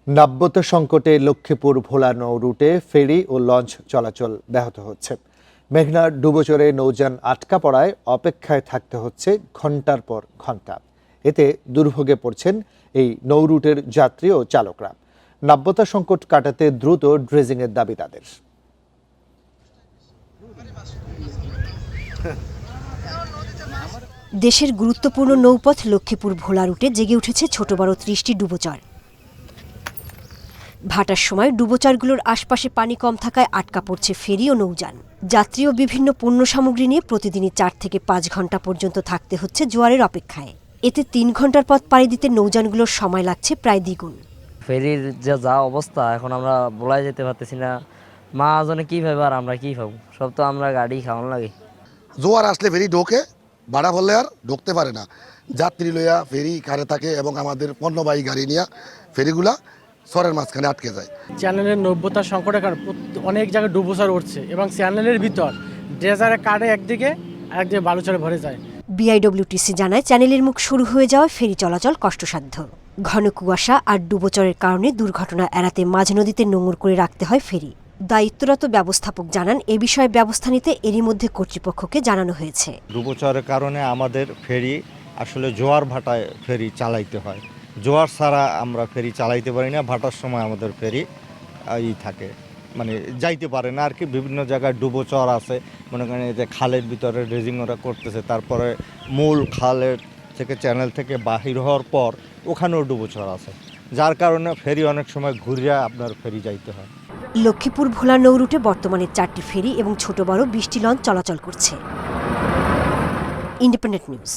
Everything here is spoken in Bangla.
নাব্যতা সংকটে লক্ষ্মীপুর ভোলা নৌ রুটে ফেরি ও লঞ্চ চলাচল ব্যাহত হচ্ছে। মেঘনার ডুবোচরে নৌযান আটকা পড়ায় অপেক্ষায় থাকতে হচ্ছে ঘন্টার পর ঘন্টা। এতে দুর্ভোগে পড়ছেন এই নৌ রুটের যাত্রী ও চালকরা। নাব্যতা সংকট কাটাতে দ্রুত ড্রেজিংয়ের দাবি তাদের। দেশের গুরুত্বপূর্ণ নৌপথ লক্ষ্মীপুর ভোলা রুটে জেগে উঠেছে ছোট বড় ৩০টি ডুবোচর। ভাটার সময় ডুবোচরগুলোর আশপাশে পানি কম থাকায় আটকা পড়ছে ফেরি ও নৌযান। যাত্রী ও বিভিন্ন পণ্য সামগ্রী নিয়ে প্রতিদিনই ৪ থেকে ৫ ঘন্টা পর্যন্ত থাকতে হচ্ছে জোয়ারের অপেক্ষায়। এতে ৩ ঘন্টার পথ পাড়ি দিতে নৌযানগুলোর সময় লাগছে প্রায় দ্বিগুণ। ফেরির যা অবস্থা, এখন আমরা বলাই যেতে পারতেছি না। মহাজনে কী ভাবে আর আমরা কী ভাবো, সব তো আমরা গাড়ি খাওয়ান লাগে। জোয়ার আসলে ফেরি ঢোকে, ভাড়া বললে আর ঢুকতে পারে না। যাত্রী লইয়া ফেরি কারে থাকে এবং আমাদের পণ্যবাহী গাড়ি নিয়ে ফেরিগুলা সরের মাঝখানে আটকে যায়। চ্যানেলের নব্যতার সংকটের কারণে অনেক জায়গায় ডুবোচর উঠছে এবং চ্যানেলের ভিতর ড্রেজারে কাটে একদিকে আরেকদিকে বালুচরে ভরে যায়। বিআইডব্লিউটিসি জানায়, চ্যানেলের মুখ শুরু হয়ে যাওয়ায় ফেরি চলাচল কষ্টসাধ্য। ঘন কুয়াশা আর ডুবোচরের কারণে দুর্ঘটনা এড়াতে মাঝ নদীতে নোঙর করে রাখতে হয় ফেরি। দায়িত্বরত ব্যবস্থাপক জানান, এ বিষয়ে ব্যবস্থা নিতে এরই মধ্যে কর্তৃপক্ষকে জানানো হয়েছে। ডুবোচরের কারণে আমাদের ফেরি আসলে জোয়ার ভাটায় ফেরি চালাইতে হয়। জোয়ার ছাড়া আমরা ফেরি চালাইতে পারি না। ভাটার সময় আমাদের ফেরি থাকে, মানে যাইতে পারে না আর কি। বিভিন্ন জায়গায় ডুবোচর আছে, মনে করেন যে খালের ভিতরে ড্রেজিং ওরা করতেছে, তারপরে মূল খালের থেকে চ্যানেল থেকে বাহির হওয়ার পর ওখানেও ডুবোচর আছে, যার কারণে ফেরি অনেক সময় ঘুরিয়া আপনার ফেরি যাইতে হয়। লক্ষ্মীপুর ভোলা নৌ রুটে বর্তমানে 4টি ফেরি এবং ছোট বড় 20টি লঞ্চ চলাচল করছে। Independent news.